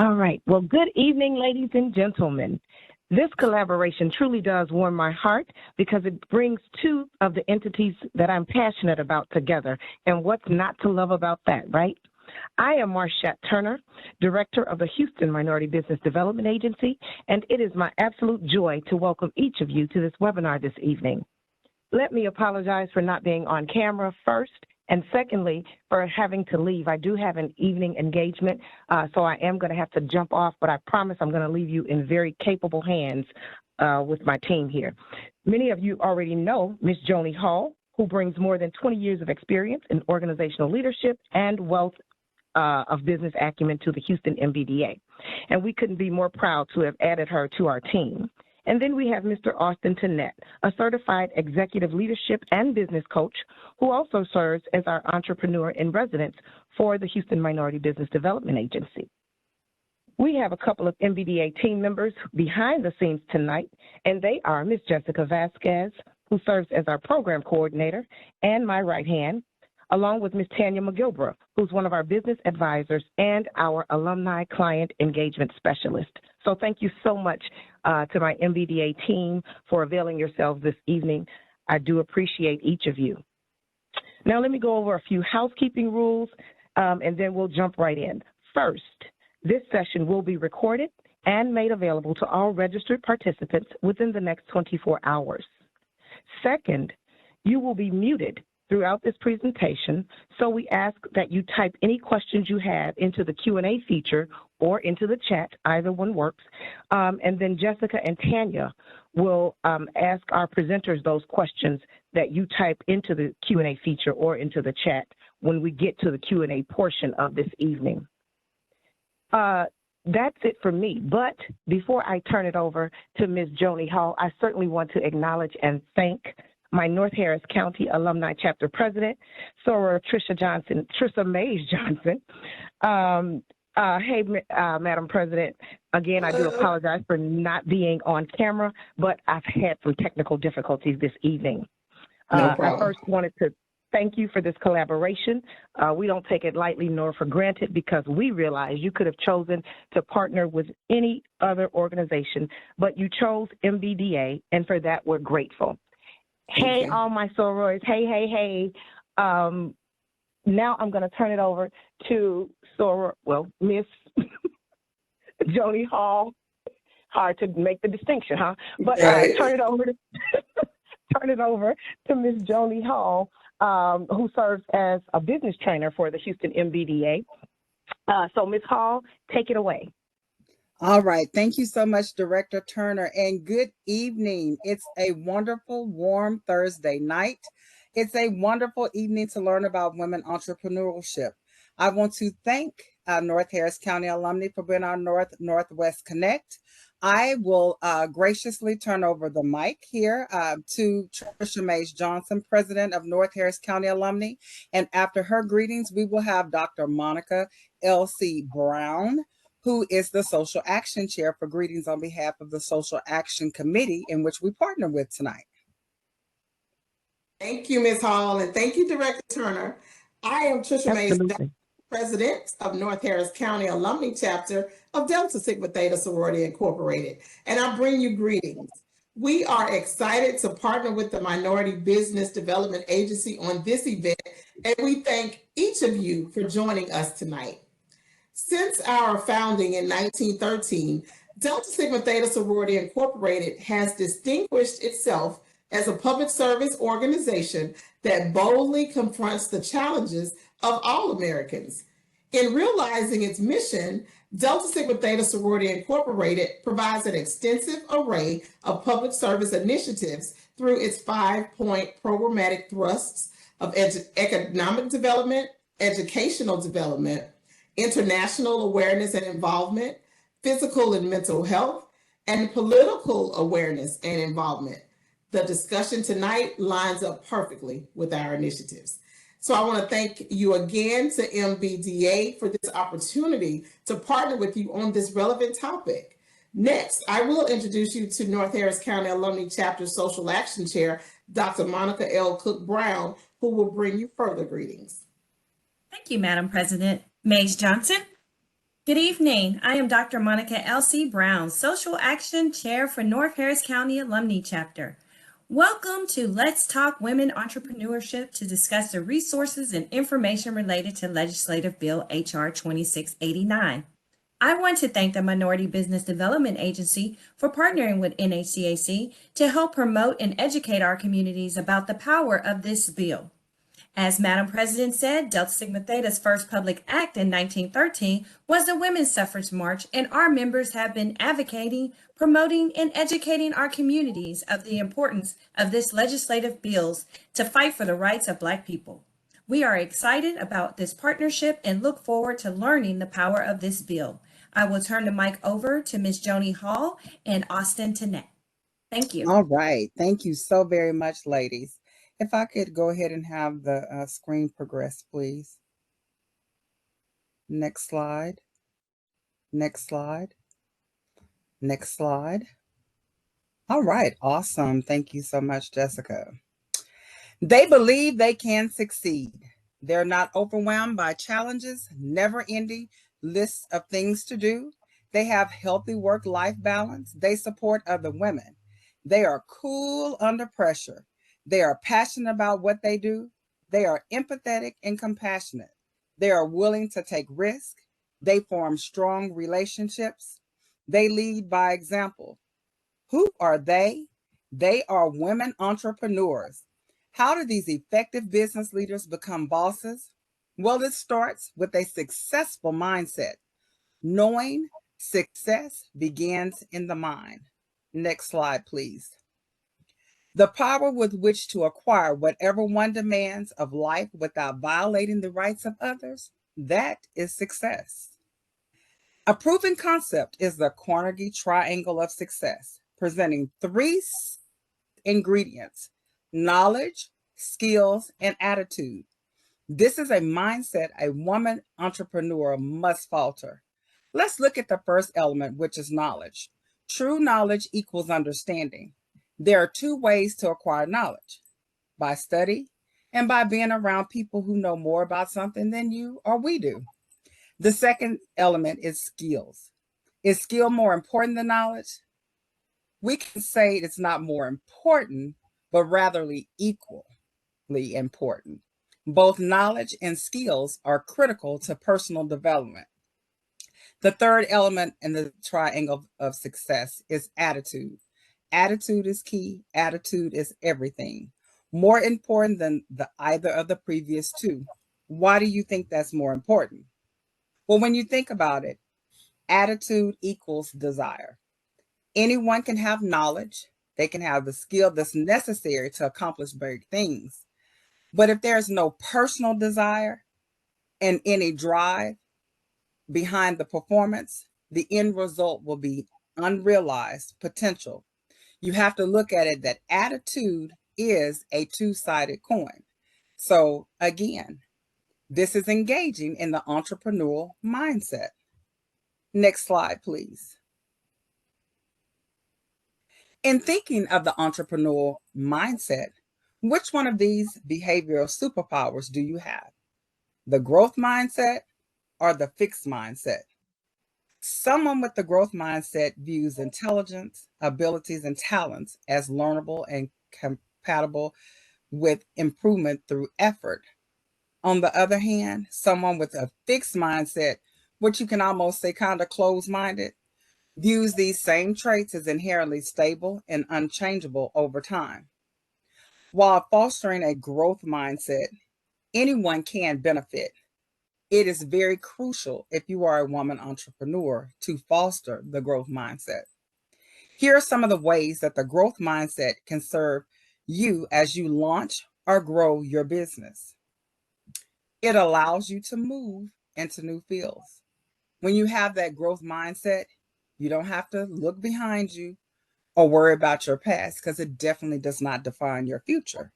All right. Well, good evening, ladies and gentlemen. This collaboration truly does warm my heart because it brings two of the entities that I'm passionate about together. And what's not to love about that, right? I am Marshette Turner, Director of the Houston Minority Business Development Agency, and it is my absolute joy to welcome each of you to this webinar this evening. Let me apologize for not being on camera first, and secondly, for having to leave. I do have an evening engagement, so I am going to have to jump off, but I promise I'm going to leave you in very capable hands with my team here. Many of you already know Ms. Joni Hall, who brings more than 20 years of experience in organizational leadership and wealth of business acumen to the Houston MBDA. And we couldn't be more proud to have added her to our team. And then we have Mr. Austin Tenette, a certified executive leadership and business coach who also serves as our entrepreneur in residence for the Houston Minority Business Development Agency. We have a couple of MBDA team members behind the scenes tonight, and they are Ms. Jessica Vasquez, who serves as our program coordinator, and my right hand, along with Ms. Tanya McGilbra, who's one of our business advisors and our alumni client engagement specialist. So thank you so much to my MBDA team for availing yourselves this evening. I do appreciate each of you. Now let me go over a few housekeeping rules and then we'll jump right in. First, this session will be recorded and made available to all registered participants within the next 24 hours. Second, you will be muted throughout this presentation, so we ask that you type any questions you have into the Q&A feature or into the chat, either one works, and then Jessica and Tanya will ask our presenters those questions that you type into the Q&A feature or into the chat when we get to the Q&A portion of this evening. That's it for me, but before I turn it over to Ms. Joni Hall, I certainly want to acknowledge and thank my North Harris County Alumni Chapter President, Soror Tricia Mays Johnson. Hey, Madam President, again, I do apologize for not being on camera, but I've had some technical difficulties this evening. No problem. I first wanted to thank you for this collaboration. We don't take it lightly nor for granted because we realize you could have chosen to partner with any other organization, but you chose MBDA, and for that, we're grateful. Hey, all my sorors. Hey. Now I'm going to turn it over to Miss Joni Hall. Hard to make the distinction, huh? But turn it over to Miss Joni Hall, who serves as a business trainer for the Houston MBDA. So Ms. Hall, take it away. All right. Thank you so much, Director Turner, and good evening. It's a wonderful, warm Thursday night. It's a wonderful evening to learn about women entrepreneurship. I want to thank North Harris County alumni for being our North-Northwest Connect. I will graciously turn over the mic here to Tricia Mays Johnson, President of North Harris County Alumni. And after her greetings, we will have Dr. Monica L.C. Brown, who is the Social Action Chair, for greetings on behalf of the Social Action Committee in which we partner with tonight. Thank you, Ms. Hall, and thank you, Director Turner. I am Tricia Mays, President of North Harris County Alumni Chapter of Delta Sigma Theta Sorority Incorporated, and I bring you greetings. We are excited to partner with the Minority Business Development Agency on this event, and we thank each of you for joining us tonight. Since our founding in 1913, Delta Sigma Theta Sorority Incorporated has distinguished itself as a public service organization that boldly confronts the challenges of all Americans. In realizing its mission, Delta Sigma Theta Sorority Incorporated provides an extensive array of public service initiatives through its 5-point programmatic thrusts of economic development, educational development, international awareness and involvement, physical and mental health, and political awareness and involvement. The discussion tonight lines up perfectly with our initiatives. So I want to thank you again to MBDA for this opportunity to partner with you on this relevant topic. Next, I will introduce you to North Harris County Alumni Chapter Social Action Chair, Dr. Monica L. Cook Brown, who will bring you further greetings. Thank you, Madam President. Mays Johnson. Good evening. I am Dr. Monica L.C. Brown, Social Action Chair for North Harris County Alumni Chapter. Welcome to Let's Talk Women Entrepreneurship to discuss the resources and information related to Legislative Bill H.R. 2689. I want to thank the Minority Business Development Agency for partnering with NHCAC to help promote and educate our communities about the power of this bill. As Madam President said, Delta Sigma Theta's first public act in 1913 was the Women's Suffrage March, and our members have been advocating, promoting, and educating our communities of the importance of this legislative bills to fight for the rights of Black people. We are excited about this partnership and look forward to learning the power of this bill. I will turn the mic over to Ms. Joni Hall and Austin Tenette. Thank you. All right. Thank you so very much, ladies. If I could go ahead and have the screen progress, please. Next slide. Next slide. Next slide. All right. Awesome. Thank you so much, Jessica. They believe they can succeed. They're not overwhelmed by challenges, never-ending lists of things to do. They have healthy work-life balance. They support other women. They are cool under pressure. They are passionate about what they do. They are empathetic and compassionate. They are willing to take risks. They form strong relationships. They lead by example. Who are they? They are women entrepreneurs. How do these effective business leaders become bosses? Well, it starts with a successful mindset. Knowing success begins in the mind. Next slide, please. The power with which to acquire whatever one demands of life without violating the rights of others, that is success. A proven concept is the Carnegie Triangle of Success, presenting three ingredients: knowledge, skills, and attitude. This is a mindset a woman entrepreneur must falter. Let's look at the first element, which is knowledge. True knowledge equals understanding. There are two ways to acquire knowledge: by study and by being around people who know more about something than you or we do. The second element is skills. Is skill more important than knowledge? We can say it's not more important, but rather equally important. Both knowledge and skills are critical to personal development. The third element in the triangle of success is attitude. Attitude is key. Attitude is everything. More important than either of the previous two. Why do you think that's more important? Well, when you think about it, attitude equals desire. Anyone can have knowledge. They can have the skill that's necessary to accomplish big things. But if there's no personal desire and any drive behind the performance, the end result will be unrealized potential. You have to look at it that attitude is a two-sided coin. So again, this is engaging in the entrepreneurial mindset. Next slide, please. In thinking of the entrepreneurial mindset, which one of these behavioral superpowers do you have? The growth mindset or the fixed mindset? Someone with the growth mindset views intelligence, abilities, and talents as learnable and compatible with improvement through effort. On the other hand, someone with a fixed mindset, which you can almost say kind of closed-minded, views these same traits as inherently stable and unchangeable over time. While fostering a growth mindset, anyone can benefit. It is very crucial if you are a woman entrepreneur to foster the growth mindset. Here are some of the ways that the growth mindset can serve you as you launch or grow your business. It allows you to move into new fields. When you have that growth mindset, you don't have to look behind you or worry about your past, because it definitely does not define your future.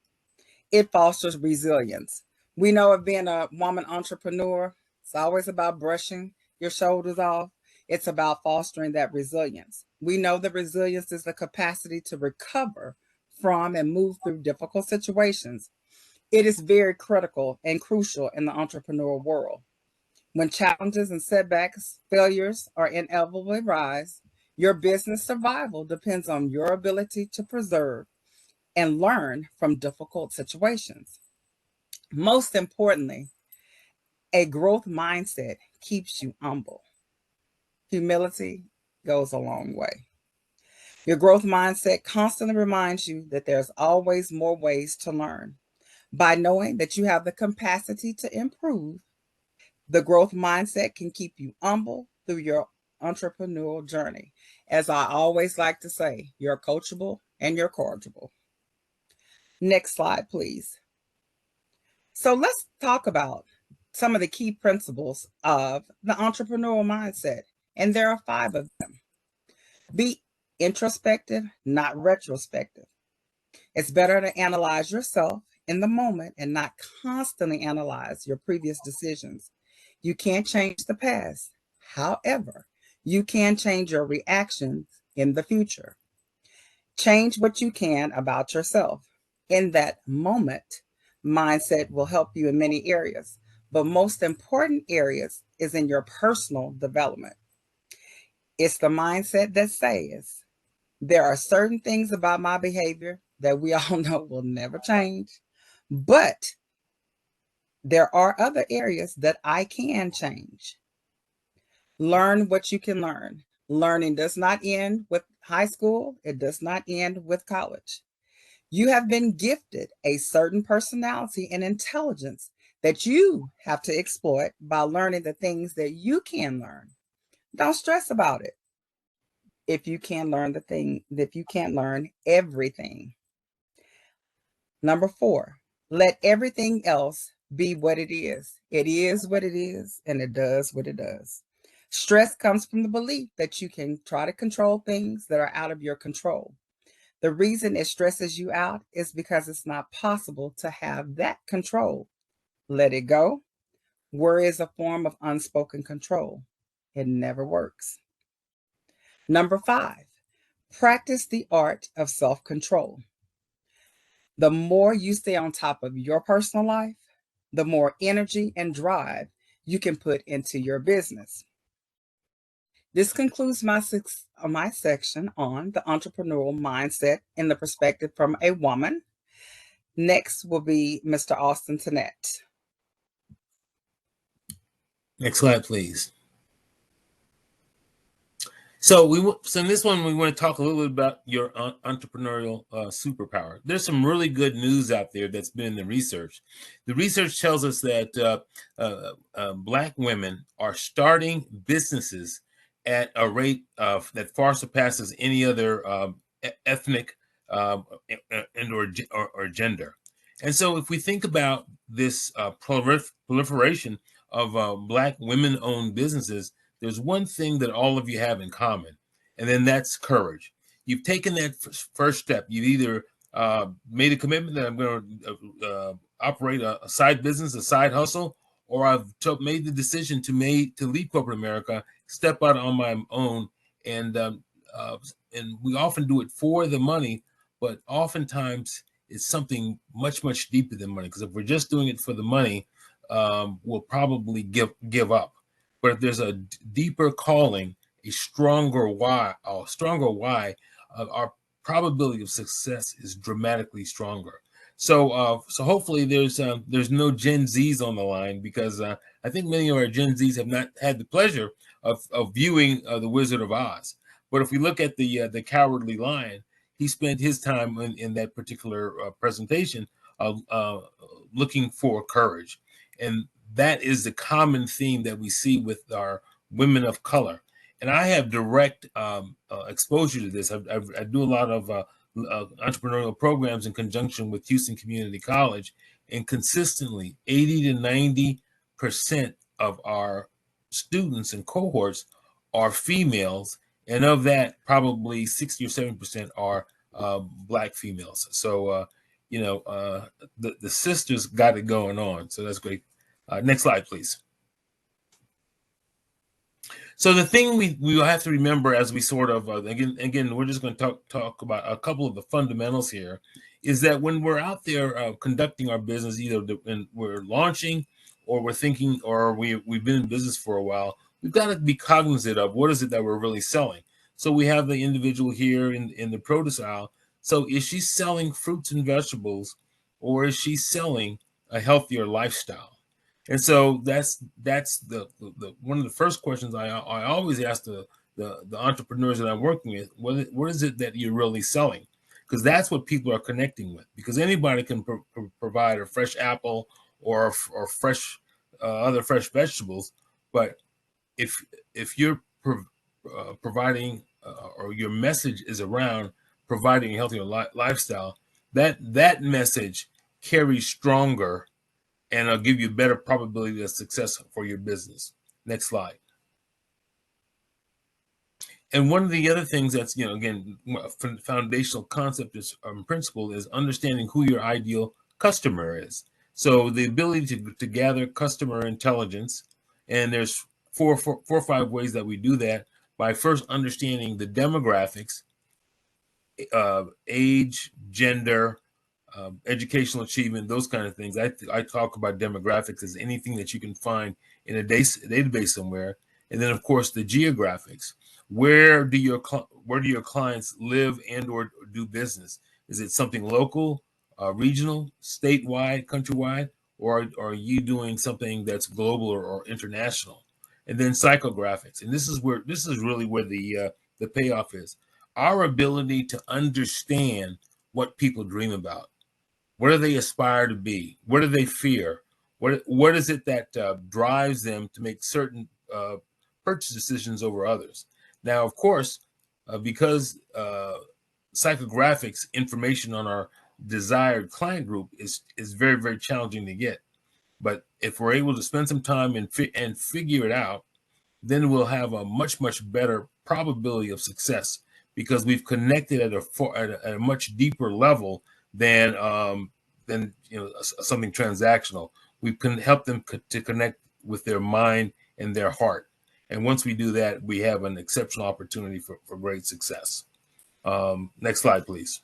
It fosters resilience. We know of being a woman entrepreneur, it's always about brushing your shoulders off. It's about fostering that resilience. We know that resilience is the capacity to recover from and move through difficult situations. It is very critical and crucial in the entrepreneurial world. When challenges and setbacks, failures, or inevitably rise, your business survival depends on your ability to preserve and learn from difficult situations. Most importantly, a growth mindset keeps you humble. Humility goes a long way. Your growth mindset constantly reminds you that there's always more ways to learn. By knowing that you have the capacity to improve, the growth mindset can keep you humble through your entrepreneurial journey. As I always like to say, you're coachable and you're corrigible. Next slide, please. So let's talk about some of the key principles of the entrepreneurial mindset. And there are 5 of them. Be introspective, not retrospective. It's better to analyze yourself in the moment and not constantly analyze your previous decisions. You can't change the past. However, you can change your reactions in the future. Change what you can about yourself. In that moment, mindset will help you in many areas, but most important areas is in your personal development. It's the mindset that says, there are certain things about my behavior that we all know will never change, but there are other areas that I can change. Learn what you can learn. Learning does not end with high school. It does not end with college. You have been gifted a certain personality and intelligence that you have to exploit by learning the things that you can learn. Don't stress about it. If you can't learn everything. Number 4, let everything else be what it is. It is what it is, and it does what it does. Stress comes from the belief that you can try to control things that are out of your control. The reason it stresses you out is because it's not possible to have that control. Let it go. Worry is a form of unspoken control. It never works. Number 5, practice the art of self-control. The more you stay on top of your personal life, the more energy and drive you can put into your business. This concludes my section on the entrepreneurial mindset in the perspective from a woman. Next will be Mr. Austin Tenette. Next slide, please. So in this one, we want to talk a little bit about your entrepreneurial superpower. There's some really good news out there that's been in the research. The research tells us that Black women are starting businesses at a rate that far surpasses any other ethnic or gender. And so if we think about this proliferation of Black women-owned businesses, there's one thing that all of you have in common, and then that's courage. You've taken that first step. You've either made a commitment that I'm going to operate a side business, a side hustle, or I've made the decision to leave corporate America, step out on my own, and we often do it for the money, but oftentimes it's something much, much deeper than money. Because if we're just doing it for the money, we'll probably give up. But if there's a deeper calling, a stronger why, our probability of success is dramatically stronger. So hopefully there's no Gen Zs on the line, because I think many of our Gen Zs have not had the pleasure of viewing The Wizard of Oz. But if we look at the Cowardly Lion, he spent his time in that particular presentation looking for courage. And that is the common theme that we see with our women of color. And I have direct exposure to this. I do a lot of entrepreneurial programs in conjunction with Houston Community College, and consistently 80 to 90% of our students and cohorts are females. And of that, probably 60 or 70% are Black females. So, the sisters got it going on. So that's great. Next slide, please. So the thing we will have to remember as we sort of, again, we're just going to talk about a couple of the fundamentals here, is that when we're out there conducting our business, either when we're launching or we're thinking, or we've been in business for a while, we've got to be cognizant of what is it that we're really selling. So we have the individual here in the produce aisle. So is she selling fruits and vegetables, or is she selling a healthier lifestyle? And so that's the one of the first questions I always ask the entrepreneurs that I'm working with. What is it that you're really selling? Because that's what people are connecting with. Because anybody can provide a fresh apple or fresh other fresh vegetables, but if you're providing or your message is around providing a healthier lifestyle, that message carries stronger and it'll give you a better probability of success for your business. Next slide. And one of the other things that's, again, foundational concept is principle is understanding who your ideal customer is. So the ability to gather customer intelligence, and there's four or five ways that we do that by first understanding the demographics, age, gender, educational achievement, those kind of things. I talk about demographics as anything that you can find in a database somewhere, and then of course the geographics. Where do your clients live and or do business? Is it something local, regional, statewide, countrywide, or are you doing something that's global or international? And then psychographics, and this is really where the payoff is. Our ability to understand what people dream about. What do they aspire to be? What do they fear? What is it that drives them to make certain purchase decisions over others? Now, of course, because psychographics information on our desired client group is very, very challenging to get. But if we're able to spend some time and figure it out, then we'll have a much, much better probability of success because we've connected at a much deeper level than something transactional. We can help them to connect with their mind and their heart. And once we do that, we have an exceptional opportunity for great success. Next slide, please.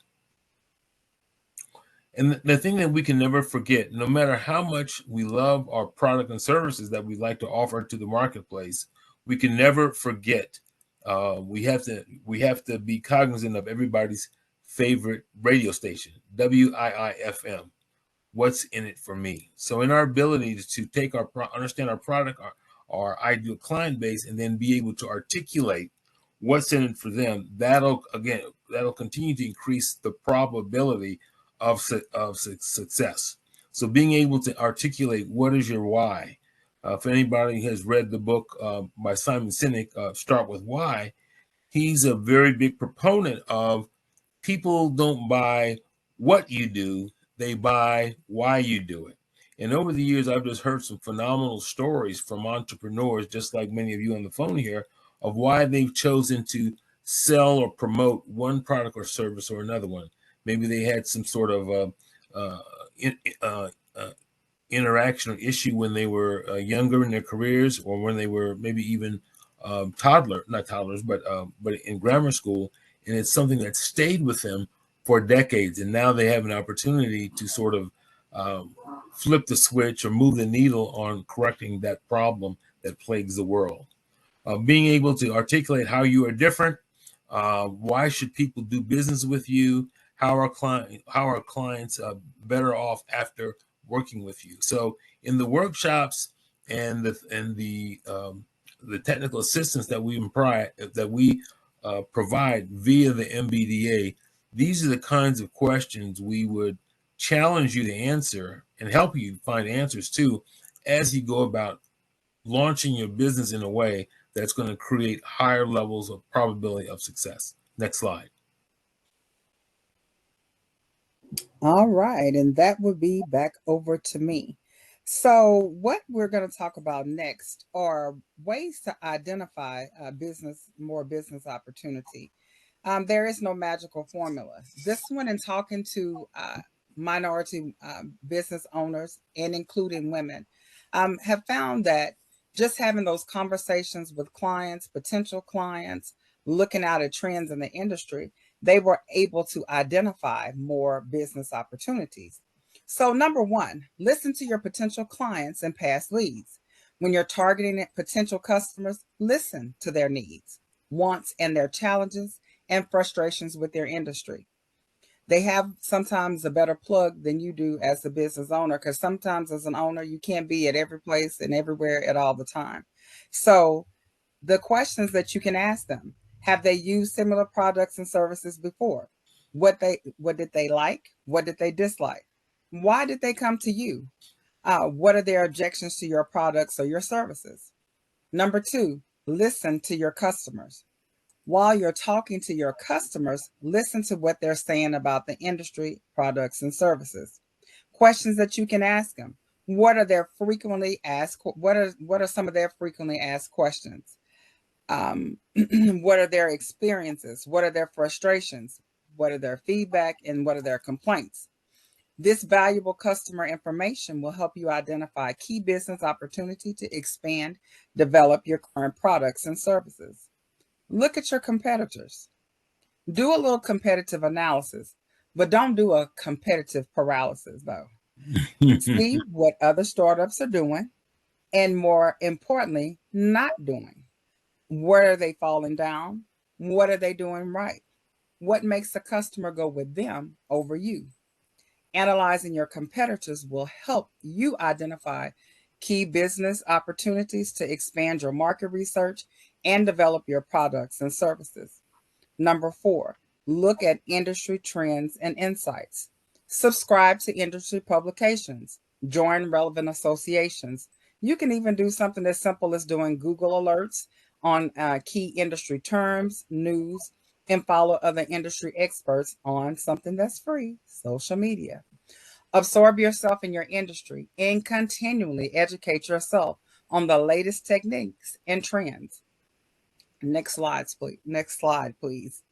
And the thing that we can never forget, no matter how much we love our product and services that we like to offer to the marketplace, we can never forget. We have to be cognizant of everybody's favorite radio station, WIIFM. What's in it for me? So in our ability to take understand our product, our ideal client base, and then be able to articulate what's in it for them, that'll continue to increase the probability of success. So being able to articulate what is your why. If anybody has read the book by Simon Sinek, Start With Why, he's a very big proponent of people don't buy what you do, they buy why you do it. And over the years, I've just heard some phenomenal stories from entrepreneurs, just like many of you on the phone here, of why they've chosen to sell or promote one product or service or another one. Maybe they had some sort of interaction or issue when they were younger in their careers, or when they were maybe even not toddlers, but in grammar school. And it's something that stayed with them for decades. And now they have an opportunity to sort of flip the switch or move the needle on correcting that problem that plagues the world. Being able to articulate how you are different, why should people do business with you, how are clients better off after working with you. So in the workshops and the technical assistance that we provide via the MBDA, these are the kinds of questions we would challenge you to answer and help you find answers to as you go about launching your business in a way that's going to create higher levels of probability of success. Next slide. All right, and that would be back over to me. So what we're going to talk about next are ways to identify more business opportunity. There is no magical formula. This one, in talking to minority business owners and including women, have found that just having those conversations with clients, potential clients, looking out at trends in the industry, they were able to identify more business opportunities. So number one, listen to your potential clients and past leads. When you're targeting potential customers, listen to their needs, wants, and their challenges and frustrations with their industry. They have sometimes a better plug than you do as a business owner, because sometimes as an owner, you can't be at every place and everywhere at all the time. So the questions that you can ask them: have they used similar products and services before? What did they like? What did they dislike? Why did they come to you? What are their objections to your products or your services? Number two, listen to your customers. While you're talking to your customers, listen to what they're saying about the industry, products, and services. Questions that you can ask them: what are their frequently asked? What are some of their frequently asked questions? What are their experiences? What are their frustrations? What are their feedback, and what are their complaints? This valuable customer information will help you identify key business opportunity to expand, develop your current products and services. Look at your competitors. Do a little competitive analysis, but don't do a competitive paralysis though. See what other startups are doing, and more importantly, not doing. Where are they falling down? What are they doing right? What makes a customer go with them over you? Analyzing your competitors will help you identify key business opportunities to expand your market research and develop your products and services. Number four, look at industry trends and insights. Subscribe to industry publications, join relevant associations. You can even do something as simple as doing Google alerts on key industry terms, news, and follow other industry experts on something that's free, social media. Absorb yourself in your industry and continually educate yourself on the latest techniques and trends. Next slide, please. Next slide, please.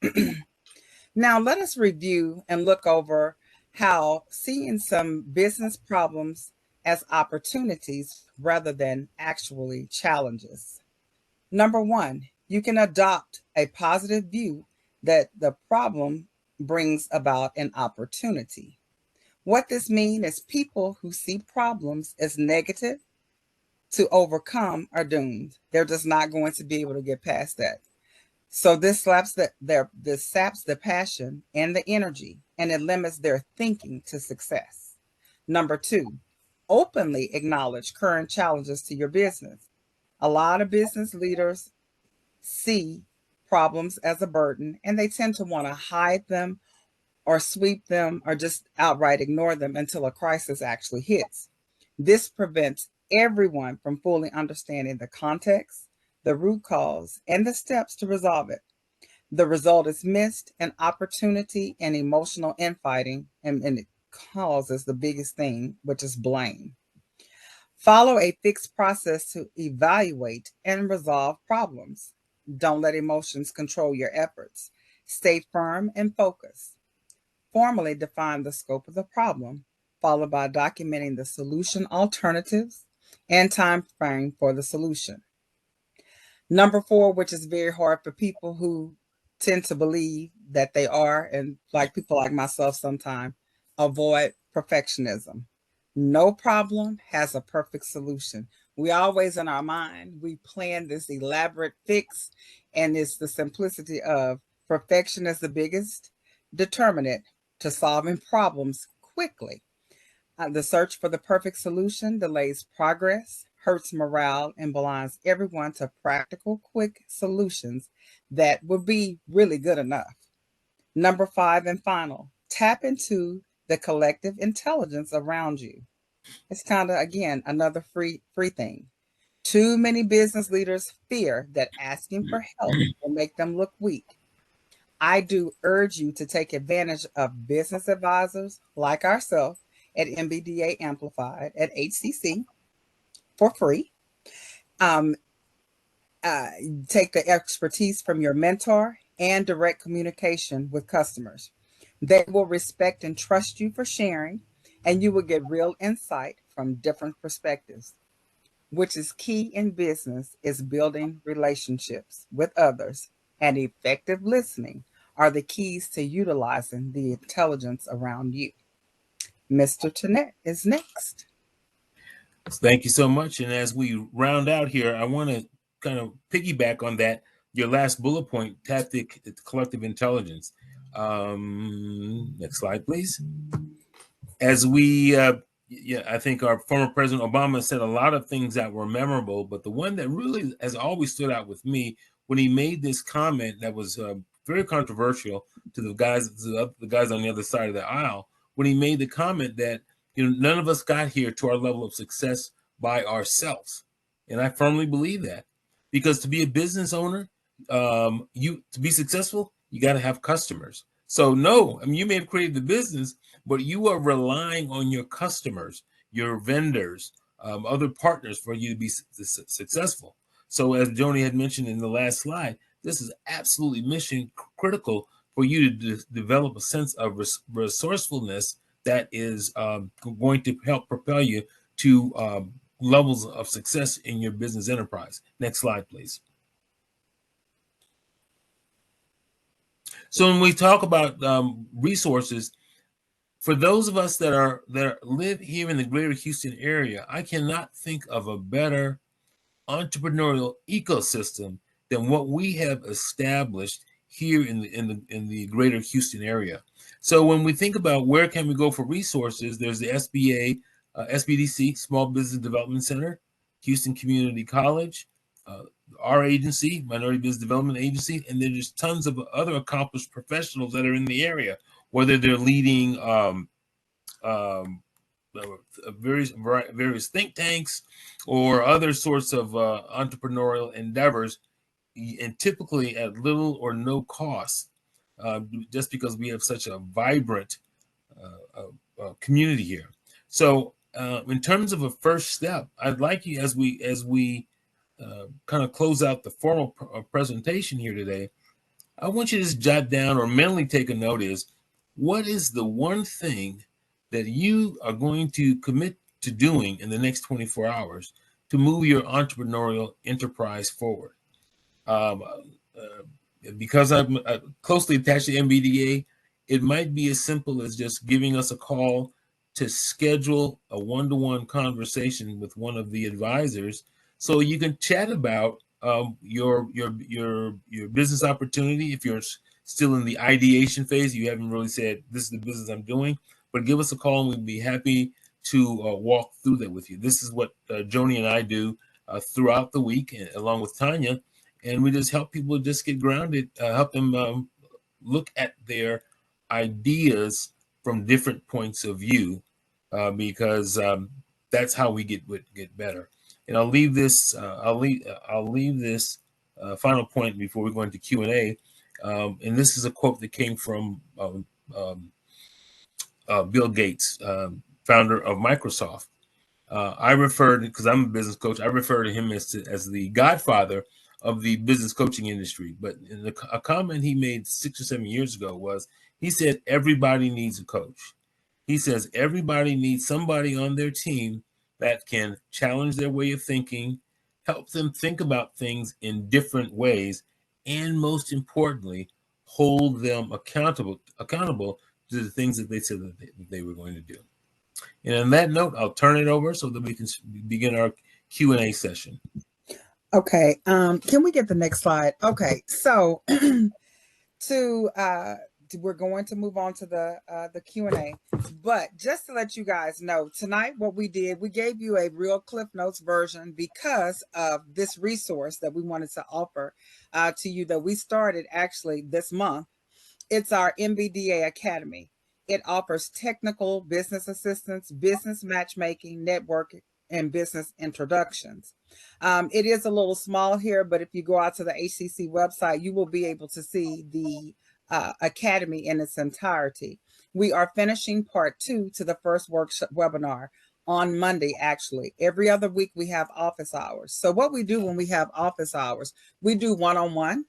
Now, let us review and look over how seeing some business problems as opportunities rather than actually challenges. Number one, you can adopt a positive view that the problem brings about an opportunity. What this means is people who see problems as negative to overcome are doomed. They're just not going to be able to get past that. So this saps the passion and the energy, and it limits their thinking to success. Number two, openly acknowledge current challenges to your business. A lot of business leaders see problems as a burden, and they tend to want to hide them or sweep them or just outright ignore them until a crisis actually hits. This prevents everyone from fully understanding the context, the root cause, and the steps to resolve it. The result is missed an opportunity and emotional infighting, and it causes the biggest thing, which is blame. Follow a fixed process to evaluate and resolve problems. Don't let emotions control your efforts. Stay firm and focused. Formally define the scope of the problem, followed by documenting the solution alternatives and time frame for the solution. Number four, which is very hard for people who tend to believe that they are, and like people like myself sometimes, avoid perfectionism. No problem has a perfect solution. We always in our mind, we plan this elaborate fix, and it's the simplicity of perfection is the biggest determinant to solving problems quickly. The search for the perfect solution delays progress, hurts morale, and blinds everyone to practical, quick solutions that would be really good enough. Number five and final, tap into the collective intelligence around you. It's kind of, again, another free thing. Too many business leaders fear that asking for help will make them look weak. I do urge you to take advantage of business advisors like ourselves at MBDA Amplified at HCC for free. Um, Take the expertise from your mentor and direct communication with customers. They will respect and trust you for sharing, and you will get real insight from different perspectives. Which is key in business is building relationships with others, and effective listening are the keys to utilizing the intelligence around you. Mr. Tenette is next. Thank you so much. And as we round out here, I want to kind of piggyback on that. Your last bullet point, tactic, collective intelligence. Next slide, please. As we, I think our former President Obama said a lot of things that were memorable, but the one that really has always stood out with me when he made this comment that was very controversial to the guys on the other side of the aisle, when he made the comment that, you know, none of us got here to our level of success by ourselves. And I firmly believe that, because to be a business owner, to be successful, you got to have customers. So no, I mean, you may have created the business, but you are relying on your customers, your vendors, other partners for you to be successful. So as Joni had mentioned in the last slide, this is absolutely mission critical for you to develop a sense of resourcefulness that is going to help propel you to levels of success in your business enterprise. Next slide, please. So when we talk about resources, for those of us that live here in the greater Houston area, I cannot think of a better entrepreneurial ecosystem than what we have established here in the greater Houston area. So when we think about where can we go for resources, there's the SBDC, Small Business Development Center, Houston Community College, our agency, Minority Business Development Agency, and then there's tons of other accomplished professionals that are in the area, whether they're leading various think tanks or other sorts of entrepreneurial endeavors, and typically at little or no cost, just because we have such a vibrant community here. So in terms of a first step, I'd like you, as we kind of close out the formal presentation here today, I want you to just jot down or mentally take a note is, what is the one thing that you are going to commit to doing in the next 24 hours to move your entrepreneurial enterprise forward? Because I'm closely attached to MBDA, it might be as simple as just giving us a call to schedule a one-to-one conversation with one of the advisors, so you can chat about your business opportunity. If you're still in the ideation phase, you haven't really said, this is the business I'm doing, but give us a call and we'd be happy to walk through that with you. This is what Joni and I do throughout the week, along with Tanya, and we just help people just get grounded, help them look at their ideas from different points of view, because that's how we get better. And I'll leave this. I'll leave this final point before we go into Q&A. And this is a quote that came from Bill Gates, founder of Microsoft. I refer to, because I'm a business coach, I refer to him as the godfather of the business coaching industry. But in a comment he made 6 or 7 years ago was, he said, everybody needs a coach. He says everybody needs somebody on their team that can challenge their way of thinking, help them think about things in different ways, and most importantly, hold them accountable to the things that they said that they were going to do. And on that note, I'll turn it over so that we can begin our Q&A session. Okay. Can we get the next slide? Okay. So we're going to move on to the Q&A, but just to let you guys know, tonight what we did, we gave you a real Cliff Notes version because of this resource that we wanted to offer to you, that we started actually this month. It's our MBDA Academy. It offers technical business assistance, business matchmaking, networking, and business introductions. It is a little small here, but if you go out to the HCC website, you will be able to see the Academy in its entirety. We are finishing part 2 to the first workshop webinar on Monday. Actually, every other week we have office hours. So what we do when we have office hours, we do one-on-one.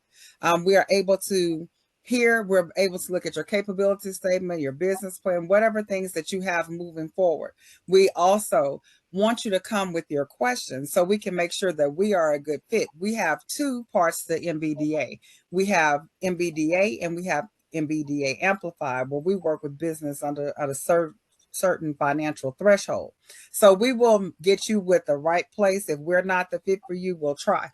We are able to we're able to look at your capability statement, your business plan, whatever things that you have moving forward. We also want you to come with your questions so we can make sure that we are a good fit. We have 2 parts to MBDA. We have MBDA and we have MBDA Amplified, where we work with business under certain financial threshold. So we will get you with the right place. If we're not the fit for you, we'll try.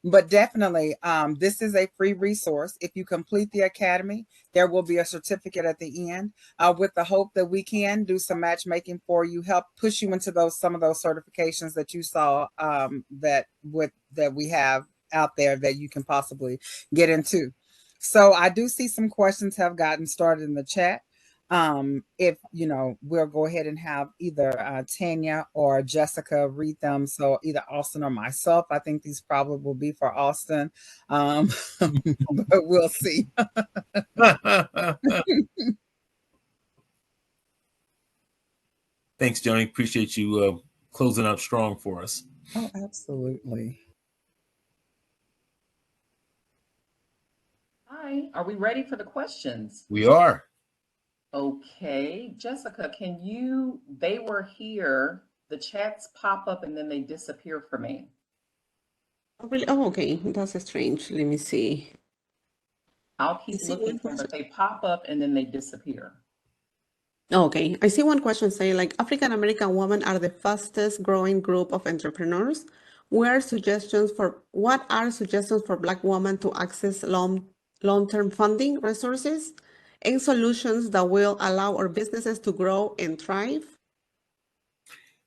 But definitely, this is a free resource. If you complete the academy, there will be a certificate at the end, with the hope that we can do some matchmaking for you, help push you into some of those certifications that you saw, that we have out there that you can possibly get into. So I do see some questions have gotten started in the chat. If we'll go ahead and have either Tanya or Jessica read them. So either Austin or myself. I think these probably will be for Austin, but we'll see. Thanks, Johnny. Appreciate you closing out strong for us. Oh, absolutely. Hi, are we ready for the questions? We are. Okay, Jessica, they were here, the chats pop up and then they disappear for me. Oh, really? Oh, okay, that's strange. Let me see. I'll keep looking for them, but they pop up and then they disappear. Okay, I see one question saying like African American women are the fastest growing group of entrepreneurs. What are suggestions for Black women to access long-term funding resources and solutions that will allow our businesses to grow and thrive?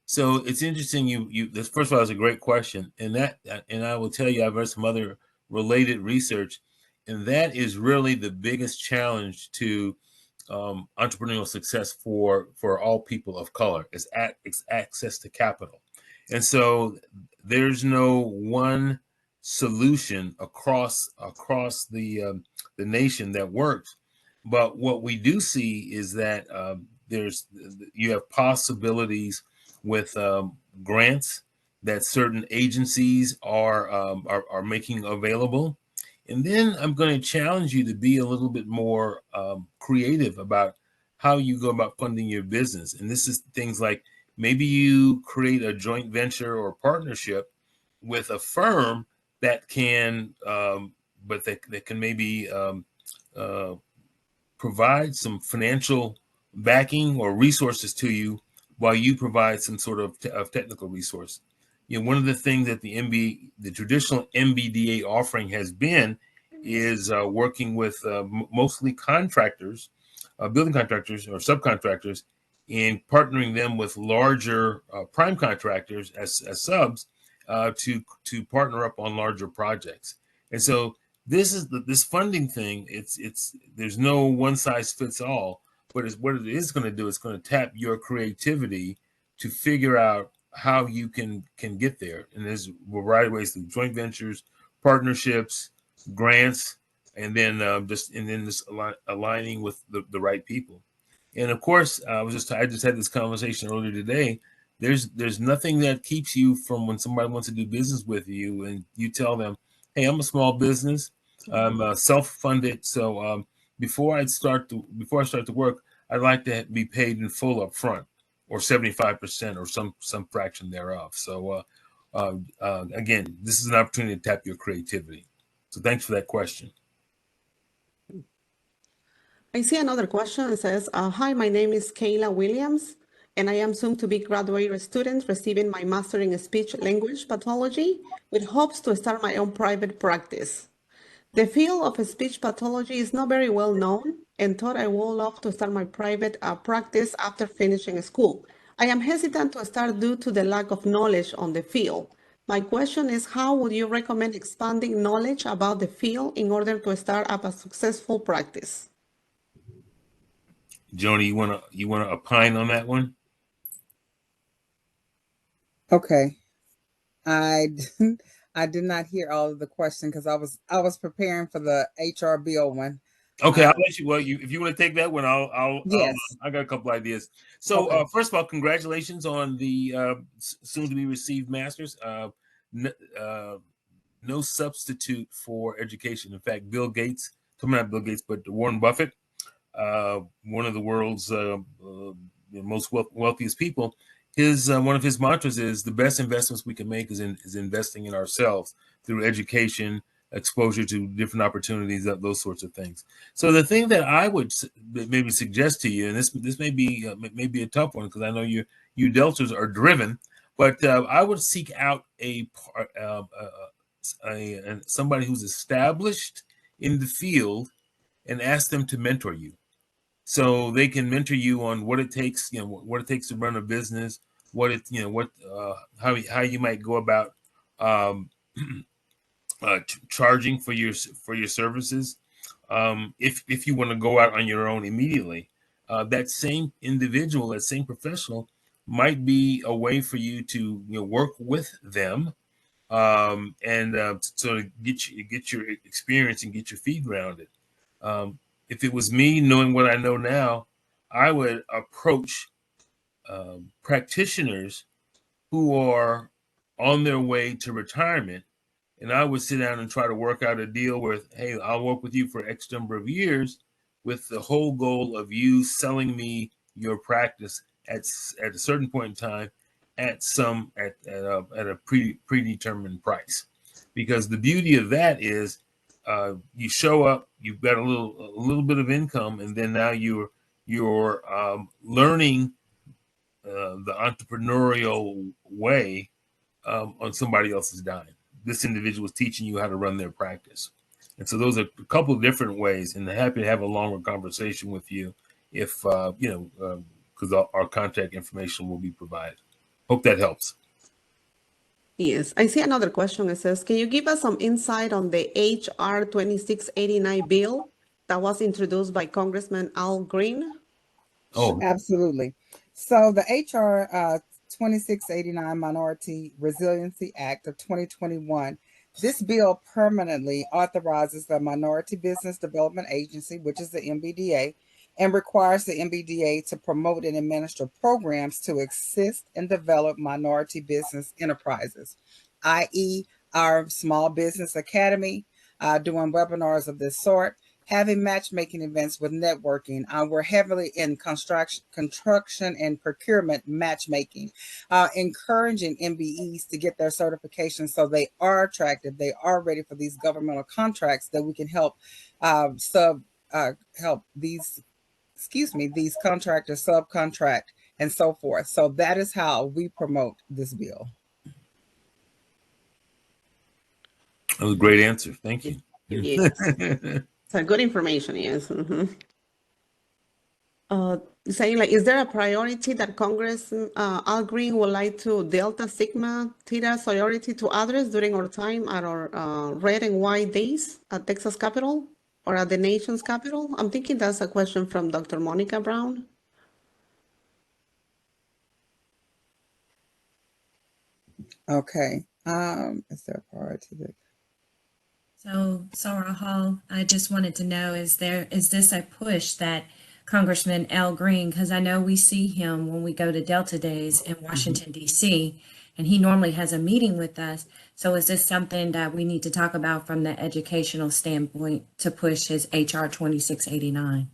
So it's interesting. This first of all is a great question, and I will tell you I've read some other related research, and that is really the biggest challenge to entrepreneurial success for all people of color is access to capital. And so there's no one solution across the nation that works. But what we do see is that you have possibilities with grants that certain agencies are making available. And then I'm going to challenge you to be a little bit more creative about how you go about funding your business. And this is things like maybe you create a joint venture or partnership with a firm that can, that can maybe provide some financial backing or resources to you while you provide some sort of technical resource. One of the things that the traditional MBDA offering has been is working with mostly contractors, building contractors or subcontractors, and partnering them with larger prime contractors as subs to partner up on larger projects. And so this funding thing. There's no one size fits all. But what it is going to do, it's going to tap your creativity to figure out how you can get there. And there's a variety of ways through joint ventures, partnerships, grants, and then just aligning with the right people. And of course, I just had this conversation earlier today. There's nothing that keeps you from when somebody wants to do business with you and you tell them, hey, I'm a small business, I'm self-funded, so before I start to work, I'd like to be paid in full up front, or 75% or some fraction thereof. So again, this is an opportunity to tap your creativity. So thanks for that question. I see another question. It says, hi, my name is Kayla Williams, and I am soon to be graduate student receiving my master in speech language pathology with hopes to start my own private practice. The field of speech pathology is not very well known, and thought I would love to start my private practice after finishing school. I am hesitant to start due to the lack of knowledge on the field. My question is, how would you recommend expanding knowledge about the field in order to start up a successful practice? Joni, you wanna opine on that one? Okay. I did not hear all of the question because I was preparing for the HR bill one. Okay, I'll let you. Well, if you want to take that one, yes. I got a couple ideas. So okay. First of all, congratulations on the soon to be received master's. No substitute for education. In fact, Bill Gates, not Bill Gates, but Warren Buffett, one of the world's most wealthiest people. One of his mantras is the best investments we can make is investing in ourselves through education, exposure to different opportunities, those sorts of things. So the thing that I would maybe suggest to you, and this may be a tough one because I know you Delters are driven, but I would seek out somebody who's established in the field and ask them to mentor you. So they can mentor you on what it takes, what it takes to run a business, how you might go about charging for your services. If you want to go out on your own immediately, that same individual, that same professional, might be a way for you to work with them, and sort of get your experience and get your feet grounded. If it was me, knowing what I know now, I would approach practitioners who are on their way to retirement, and I would sit down and try to work out a deal with, hey, I'll work with you for X number of years, with the whole goal of you selling me your practice at a certain point in time at a predetermined price. Because the beauty of that is, you show up, you've got a little bit of income, and then now you're learning the entrepreneurial way on somebody else's dime. This individual is teaching you how to run their practice. And so those are a couple of different ways, and happy to have a longer conversation with you if, because our contact information will be provided. Hope that helps. Yes, I see another question. It says, can you give us some insight on the HR 2689 bill that was introduced by Congressman Al Green? Oh, absolutely. So the HR 2689 Minority Resiliency Act of 2021, this bill permanently authorizes the Minority Business Development Agency, which is the MBDA, and requires the MBDA to promote and administer programs to assist and develop minority business enterprises, i.e. our Small Business Academy, doing webinars of this sort, having matchmaking events with networking. We're heavily in construction and procurement matchmaking, encouraging MBEs to get their certification so they are attractive, they are ready for these governmental contracts that we can help help these contractors subcontract and so forth. So that is how we promote this bill. That was a great answer. Thank you. Yes. So good information, yes. Saying like, is there a priority that Congress Al Green would like to Delta Sigma Theta sorority to others during our time at our red and white days at Texas Capitol or at the nation's capital? I'm thinking that's a question from Dr. Monica Brown. Okay. Is there a priority? So, Sarah Hall, I just wanted to know, is this a push that Congressman Al Green, because I know we see him when we go to Delta Days in Washington, D.C., and he normally has a meeting with us. So is this something that we need to talk about from the educational standpoint to push his HR 2689?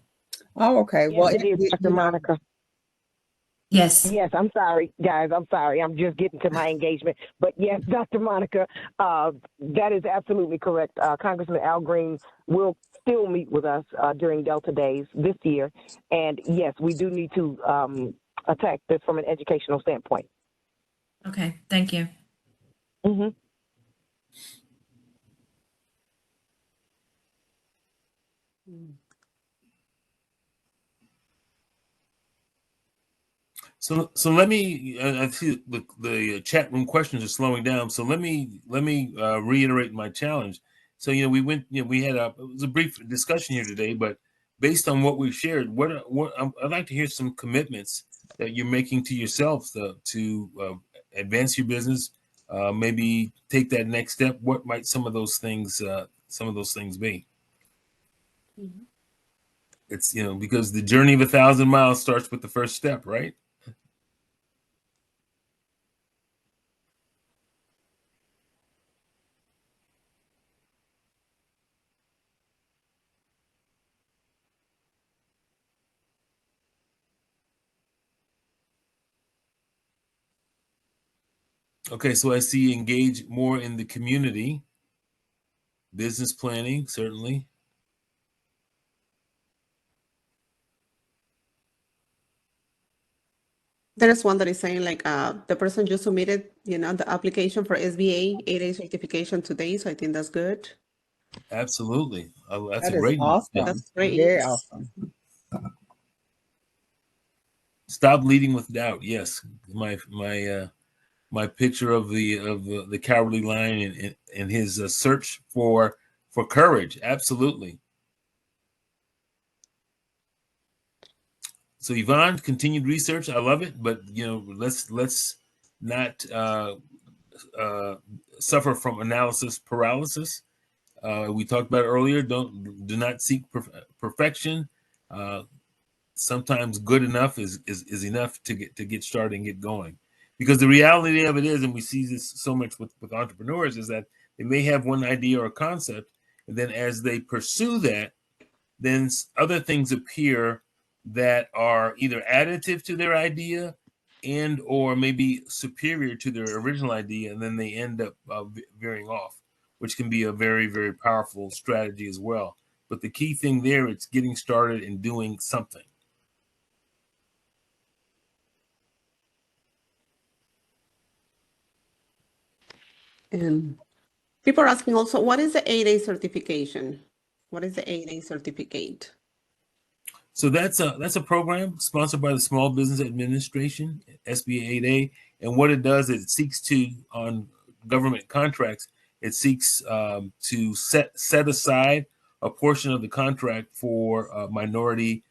Oh, okay. Yes, well, it is, Dr. Monica. Yes. Yes, I'm sorry, guys. I'm sorry. I'm just getting to my engagement. But yes, Dr. Monica, that is absolutely correct. Congressman Al Green will still meet with us during Delta Days this year. And yes, we do need to attack this from an educational standpoint. Okay, thank you. Mm-hmm. So let me. I see the chat room questions are slowing down. So let me reiterate my challenge. So we went. We had it was a brief discussion here today, but based on what we've shared, what I'd like to hear some commitments that you're making to yourself to advance your business. Maybe take that next step. What might some of those things be? Mm-hmm. It's because the journey of 1,000 miles starts with the first step, right? Okay, so I see engage more in the community. business planning, certainly. There's one that is saying like the person just submitted, the application for SBA 8A certification today. So I think that's good. Absolutely. That's That a is great awesome. Yeah. That's great. Very awesome. Stop leading with doubt. Yes, my picture of the Cowardly Lion and his search for courage. Absolutely. So Yvonne, continued research. I love it, but let's not suffer from analysis paralysis. We talked about it earlier. Do not seek perfection. Sometimes good enough is enough to get started and get going. Because the reality of it is, and we see this so much with entrepreneurs, is that they may have one idea or concept, and then as they pursue that, then other things appear that are either additive to their idea and or maybe superior to their original idea, and then they end up veering off, which can be a very, very powerful strategy as well. But the key thing there, it's getting started and doing something. And people are asking also, what is the 8A certification? What is the 8A certificate? So that's a program sponsored by the Small Business Administration, SBA 8A, and what it does is it seeks to, on government contracts, it seeks to set aside a portion of the contract for minority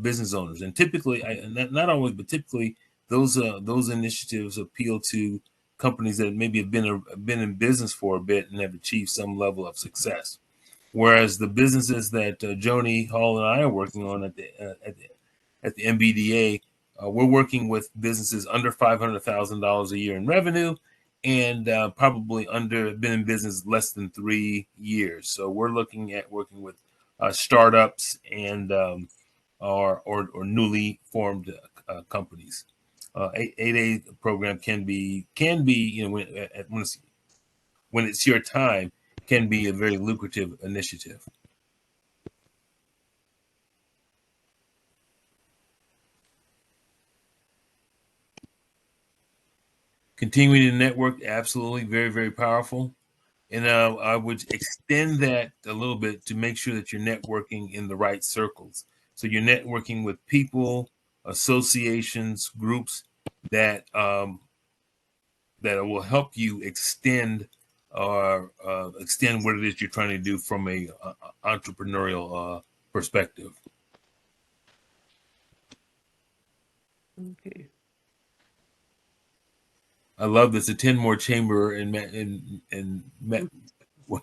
business owners, and typically, not always, but typically, those initiatives appeal to companies that maybe have been in business for a bit and have achieved some level of success. Whereas the businesses that Joni Hall and I are working on at the MBDA, we're working with businesses under $500,000 a year in revenue, and probably been in business less than 3 years. So we're looking at working with startups and or newly formed companies. 8A program can be when it's your time, can be a very lucrative initiative. Continuing to network, absolutely, very, very powerful. And I would extend that a little bit to make sure that you're networking in the right circles. So you're networking with people, associations, groups that that will help you extend what it is you're trying to do from a entrepreneurial perspective. Okay. I love this. Attend more chamber and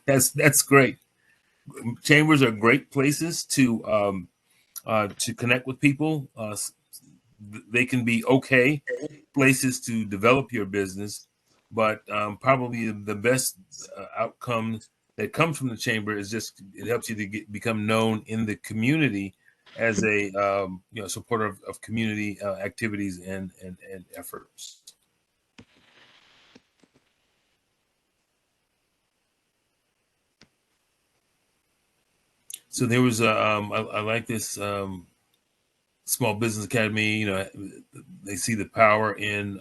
that's great. Chambers are great places to connect with people. They can be okay places to develop your business, but probably the best outcome that comes from the chamber is just it helps you to become known in the community as a supporter of community activities and efforts. So there was I like this Small Business Academy. They see the power in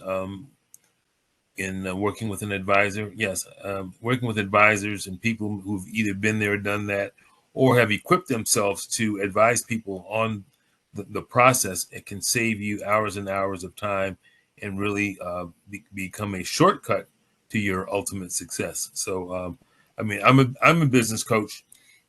working with an advisor. Yes, working with advisors and people who've either been there or done that, or have equipped themselves to advise people on the process. It can save you hours and hours of time and really become a shortcut to your ultimate success. So, I'm a business coach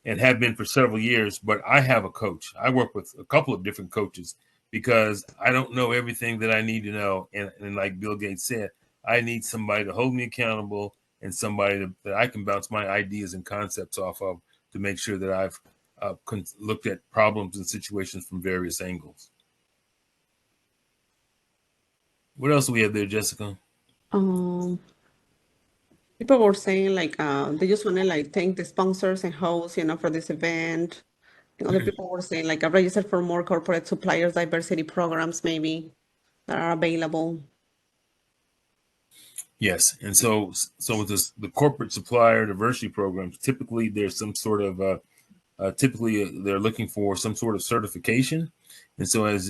and have been for several years, but I have a coach. I work with a couple of different coaches because I don't know everything that I need to know. And like Bill Gates said, I need somebody to hold me accountable and somebody that I can bounce my ideas and concepts off of to make sure that I've looked at problems and situations from various angles. What else do we have there, Jessica? People were saying like they just want to like thank the sponsors and hosts, for this event. And other people were saying like I registered for more corporate suppliers diversity programs maybe that are available. Yes, and so with this, the corporate supplier diversity programs, typically there's some sort of typically they're looking for some sort of certification, and so as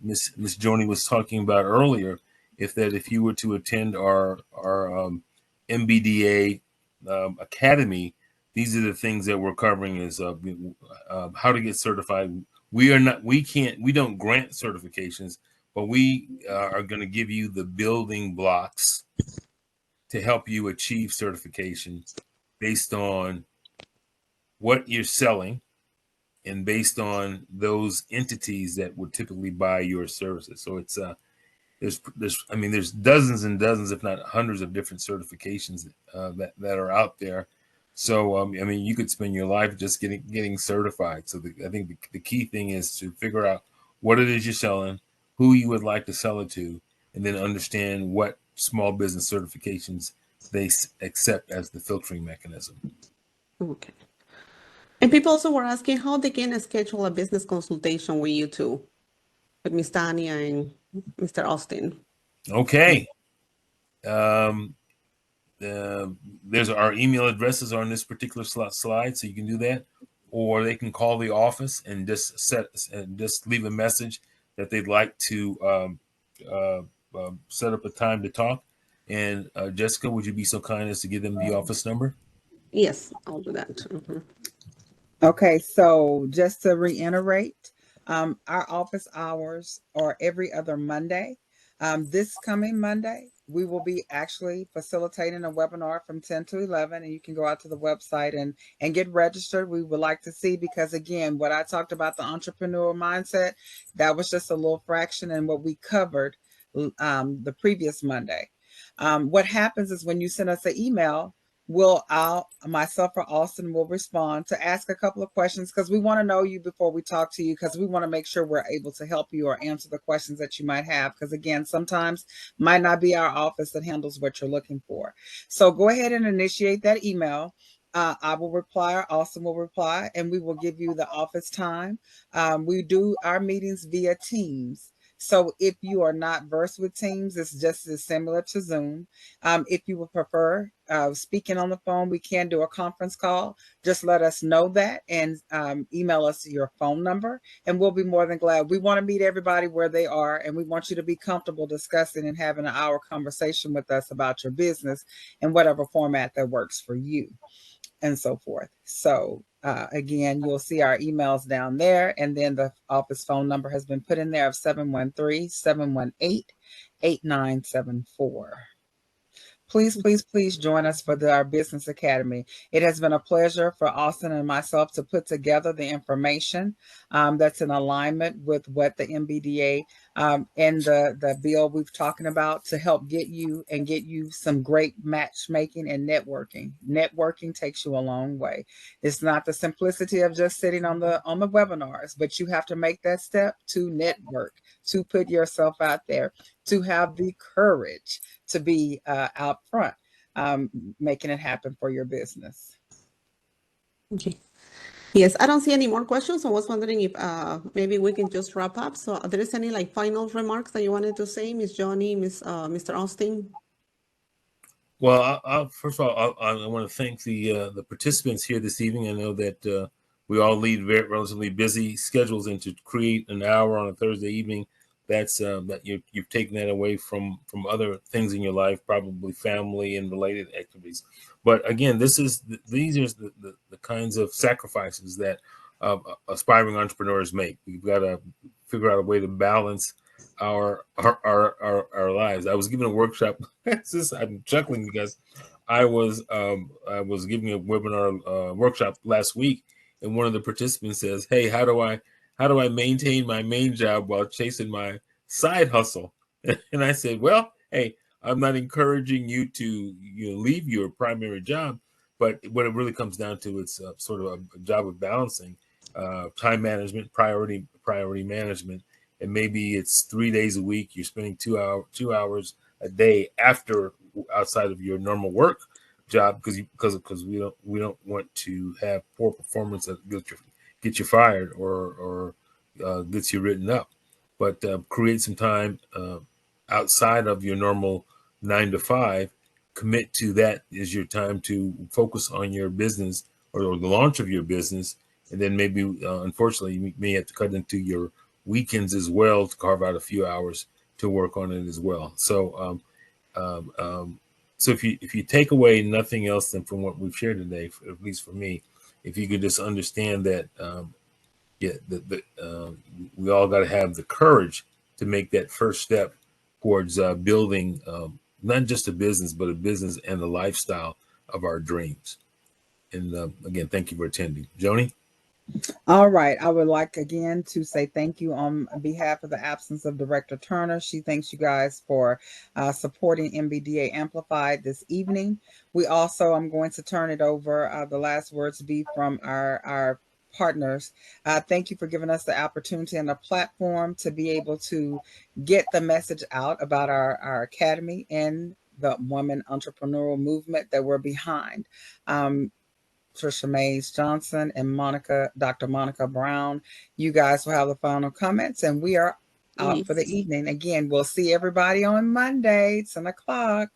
Miss Joni was talking about earlier, if you were to attend our MBDA academy, these are the things that we're covering is how to get certified. We don't grant certifications, but we are going to give you the building blocks to help you achieve certification based on what you're selling and based on those entities that would typically buy your services. So it's there's dozens and dozens, if not hundreds, of different certifications that are out there. So you could spend your life just getting certified. So I think the key thing is to figure out what it is you're selling, who you would like to sell it to, and then understand what small business certifications they accept as the filtering mechanism. Okay. And people also were asking how they can schedule a business consultation with you two, with Miss Tanya and Mr. Austin. Okay. There's our email addresses on this particular slide, so you can do that, or they can call the office and just leave a message that they'd like to set up a time to talk. And Jessica, would you be so kind as to give them the office number? Yes, I'll do that. Mm-hmm. Okay, so just to reiterate, our office hours are every other Monday. This coming Monday, we will be actually facilitating a webinar from 10 to 11, and you can go out to the website and get registered. We would like to see, because again, what I talked about, the entrepreneurial mindset, that was just a little fraction in what we covered the previous Monday. What happens is when you send us an email, myself or Austin will respond to ask a couple of questions, because we want to know you before we talk to you, because we want to make sure we're able to help you or answer the questions that you might have, because again, sometimes might not be our office that handles what you're looking for. So go ahead and initiate that email. I will reply, or Austin will reply, and we will give you the office time. We do our meetings via Teams. So if you are not versed with Teams, it's just as similar to Zoom. If you would prefer speaking on the phone, we can do a conference call. Just let us know that and email us your phone number, and we'll be more than glad. We want to meet everybody where they are, and we want you to be comfortable discussing and having an hour conversation with us about your business in whatever format that works for you, and so forth. So again, you'll see our emails down there, and then the office phone number has been put in there of 713-718-8974. Please, please, please join us for our Business Academy. It has been a pleasure for Austin and myself to put together the information that's in alignment with what the MBDA and the bill we've talking about, to help get you some great matchmaking and networking. Networking takes you a long way. It's not the simplicity of just sitting on the webinars, but you have to make that step to network, to put yourself out there, to have the courage to be out front, making it happen for your business. Okay. Yes, I don't see any more questions. I was wondering if maybe we can just wrap up. So are there any final remarks that you wanted to say, Ms. Joni, Mr. Austin? Well, first of all, I want to thank the participants here this evening. I know that we all lead relatively busy schedules, and to create an hour on a Thursday evening, that's that you've taken that away from other things in your life, probably family and related activities. But again, these are the kinds of sacrifices that aspiring entrepreneurs make. We've got to figure out a way to balance our lives. I was giving a workshop. I'm chuckling because I was giving a webinar workshop last week, and one of the participants says, "Hey, how do I maintain my main job while chasing my side hustle?" And I said, "Well, hey, I'm not encouraging you to leave your primary job, but what it really comes down to, it's sort of a job of balancing time management, priority management." And maybe it's 3 days a week. You're spending 2 hours a day outside of your normal work job, because we don't want to have poor performance that gets you fired or gets you written up. But create some time outside of your normal 9 to 5, commit to that as your time to focus on your business or the launch of your business. And then maybe, unfortunately, you may have to cut into your weekends as well to carve out a few hours to work on it as well. So, so if you take away nothing else than from what we've shared today, at least for me, if you could just understand that, we all got to have the courage to make that first step towards building not just a business, but a business and the lifestyle of our dreams. And again, thank you for attending. Joni? All right. I would like again to say thank you on behalf of the absence of Director Turner. She thanks you guys for supporting MBDA Amplified this evening. We also, I'm going to turn it over, the last words to be from our partners. Thank you for giving us the opportunity and the platform to be able to get the message out about our academy and the women entrepreneurial movement that we're behind. Tricia Mays Johnson and Dr. Monica Brown. You guys will have the final comments, and we are out for the evening. Again, we'll see everybody on Monday, 10 o'clock.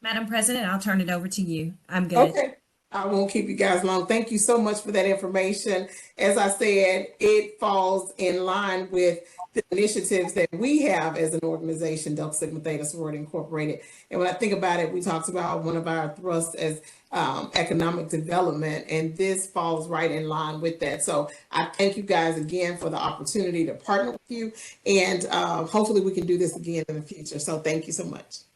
Madam President, I'll turn it over to you. I'm good. Okay. I won't keep you guys long. Thank you so much for that information. As I said, it falls in line with the initiatives that we have as an organization, Delta Sigma Theta Sorority Incorporated. And when I think about it, we talked about one of our thrusts as economic development, and this falls right in line with that. So I thank you guys again for the opportunity to partner with you, and hopefully we can do this again in the future. So thank you so much.